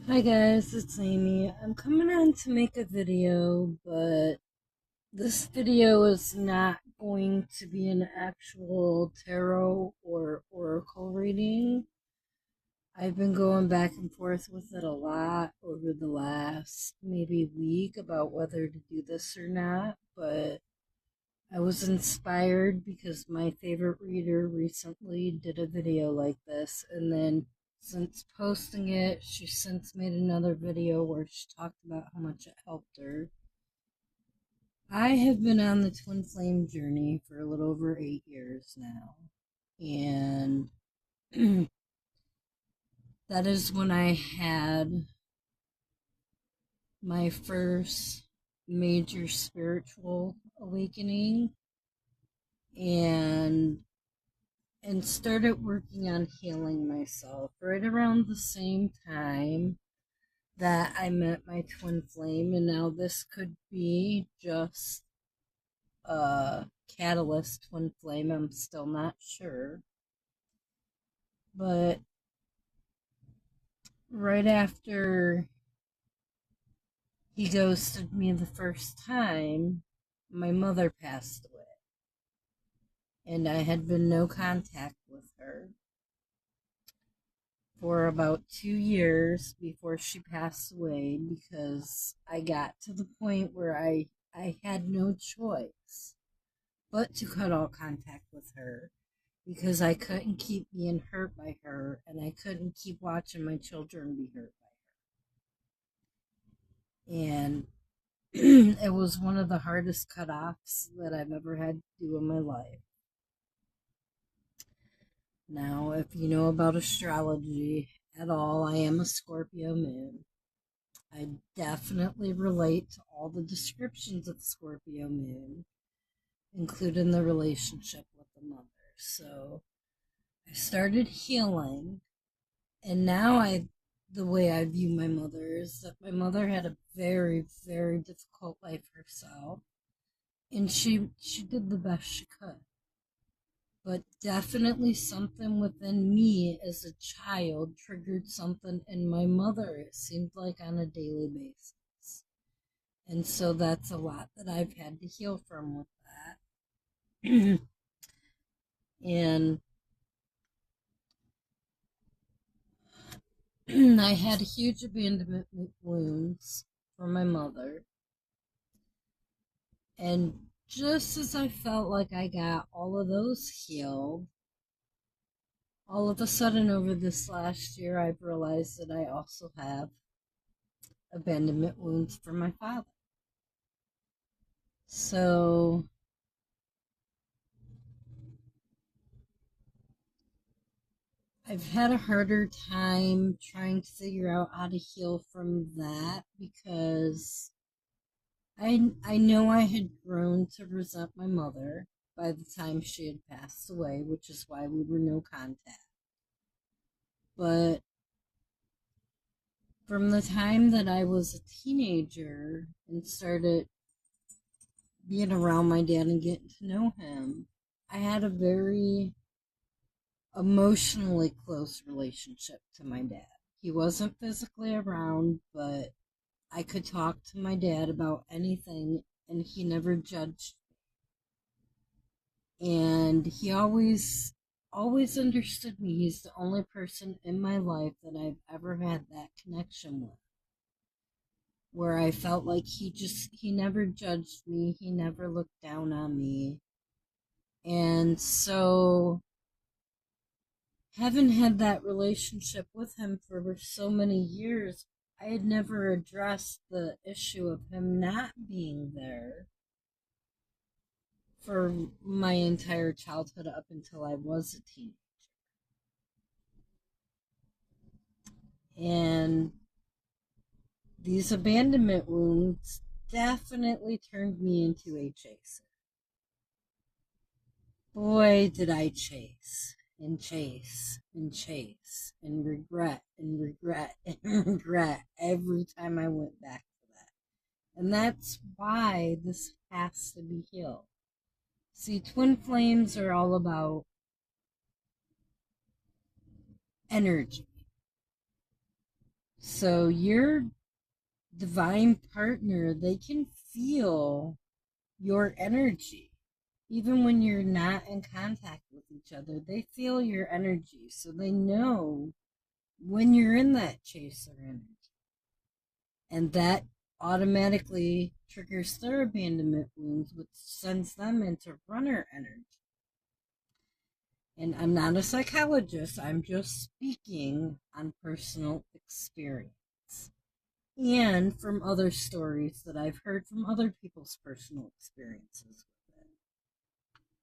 Hi guys, it's Amy. I'm coming on to make a video, but this video is not going to be an actual tarot or oracle reading. I've been going back and forth with it a lot over the last maybe week about whether to do this or not, but I was inspired because my favorite reader recently did a video like this, and then since posting it, she since made another video where she talked about how much it helped her. I have been on the twin flame journey for a little over 8 years now, and that is when I had my first major spiritual awakening, and started working on healing myself right around the same time that I met my twin flame. And now this could be just a catalyst twin flame. I'm still not sure. But right after he ghosted me the first time, my mother passed away. And I had been no contact with her for about 2 years before she passed away, because I got to the point where I had no choice but to cut all contact with her, because I couldn't keep being hurt by her, and I couldn't keep watching my children be hurt by her. And it was one of the hardest cutoffs that I've ever had to do in my life. Now, if you know about astrology at all, I am a Scorpio moon. I definitely relate to all the descriptions of Scorpio moon, including the relationship with the mother. So I started healing, and now the way I view my mother is that my mother had a very, very difficult life herself, and she did the best she could. But definitely something within me as a child triggered something in my mother, it seemed like on a daily basis. And so that's a lot that I've had to heal from with that. And I had huge abandonment wounds from my mother. And just as I felt like I got all of those healed, all of a sudden over this last year, I've realized that I also have abandonment wounds from my father. So I've had a harder time trying to figure out how to heal from that, because I know I had grown to resent my mother by the time she had passed away, which is why we were no contact. But from the time that I was a teenager and started being around my dad and getting to know him, I had a very emotionally close relationship to my dad. He wasn't physically around, but I could talk to my dad about anything, and he never judged. And he always understood me. He's the only person in my life that I've ever had that connection with, where I felt like he never judged me, he never looked down on me. And so, having had that relationship with him for so many years, I had never addressed the issue of him not being there for my entire childhood up until I was a teenager. And these abandonment wounds definitely turned me into a chaser. Boy, did I chase and chase and chase and regret and regret and regret every time I went back to that. And that's why this has to be healed. See, twin flames are all about energy. So your divine partner, they can feel your energy. Even when you're not in contact with each other, they feel your energy. So they know when you're in that chaser energy. And that automatically triggers their abandonment wounds, which sends them into runner energy. And I'm not a psychologist, I'm just speaking on personal experience and from other stories that I've heard from other people's personal experiences with it.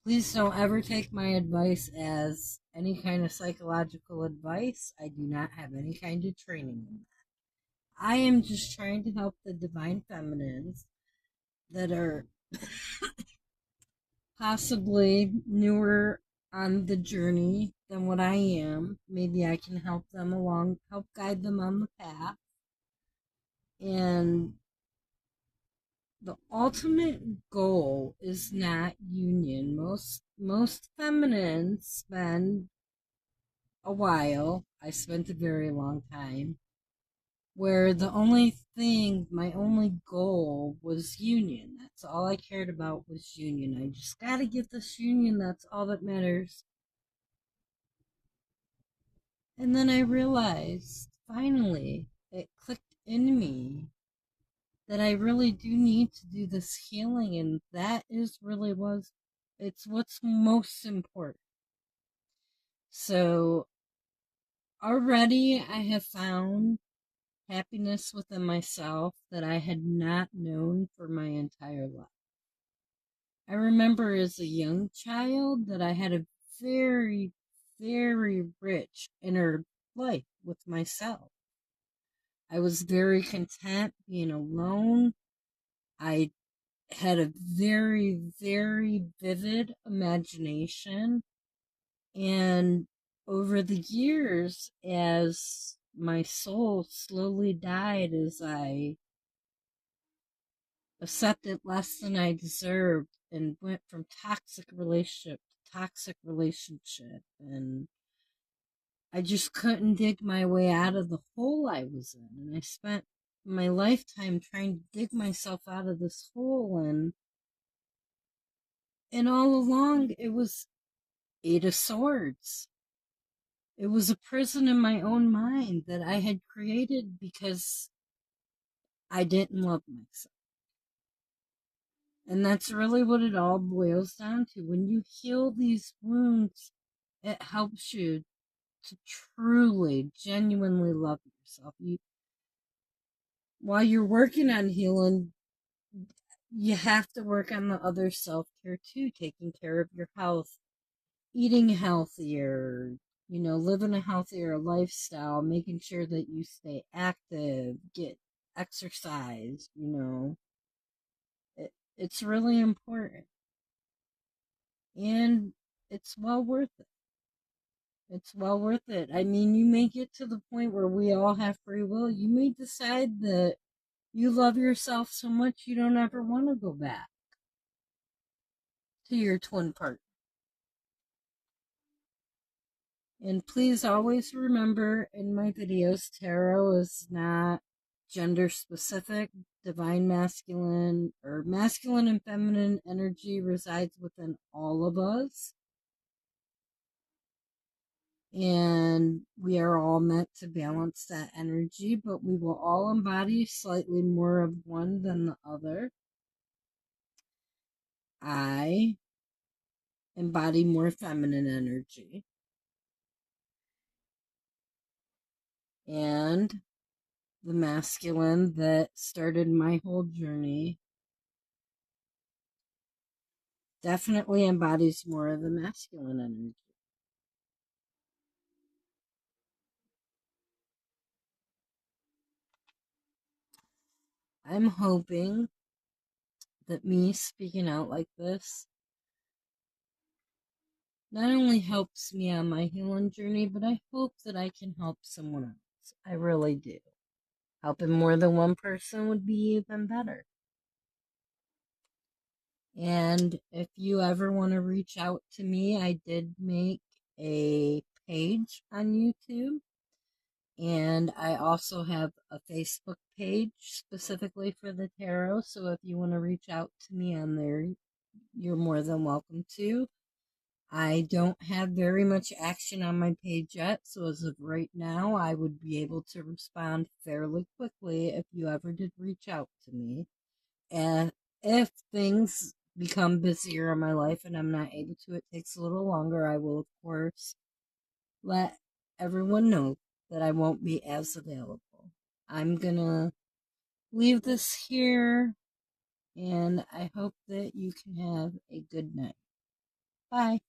Please don't ever take my advice as any kind of psychological advice. I do not have any kind of training in that. I am just trying to help the divine feminines that are possibly newer on the journey than what I am. Maybe I can help them along, help guide them on the path. And the ultimate goal is not union. Most feminines spend a while. I spent a very long time where the only thing, my only goal was union. That's all I cared about was union. I just gotta get this union. That's all that matters. And then I realized, finally, it clicked in me that I really do need to do this healing, and that is really it's what's most important. So already I have found happiness within myself that I had not known for my entire life. I remember as a young child that I had a very, very rich inner life with myself. I was very content being alone. I had a very, very vivid imagination. And over the years, as my soul slowly died, as I accepted less than I deserved and went from toxic relationship to toxic relationship, and I just couldn't dig my way out of the hole I was in. And I spent my lifetime trying to dig myself out of this hole, and all along it was Eight of Swords. It was a prison in my own mind that I had created because I didn't love myself. And that's really what it all boils down to. When you heal these wounds, it helps you to truly, genuinely love yourself. While you're working on healing, you have to work on the other self-care too, taking care of your health, eating healthier, living a healthier lifestyle, making sure that you stay active, get exercise, it's really important. And it's well worth it. It's well worth it. I mean, you may get to the point where we all have free will. You may decide that you love yourself so much you don't ever want to go back to your twin partner. And please always remember in my videos, tarot is not gender specific. Divine masculine or masculine and feminine energy resides within all of us. And we are all meant to balance that energy, but we will all embody slightly more of one than the other. I embody more feminine energy. And the masculine that started my whole journey definitely embodies more of the masculine energy. I'm hoping that me speaking out like this not only helps me on my healing journey, but I hope that I can help someone else. I really do. Helping more than one person would be even better. And if you ever want to reach out to me, I did make a page on YouTube. And I also have a Facebook page specifically for the tarot. So if you want to reach out to me on there, you're more than welcome to. I don't have very much action on my page yet, so as of right now, I would be able to respond fairly quickly if you ever did reach out to me. And if things become busier in my life and I'm not able to, it takes a little longer, I will, of course, let everyone know that I won't be as available. I'm gonna leave this here, and I hope that you can have a good night. Bye.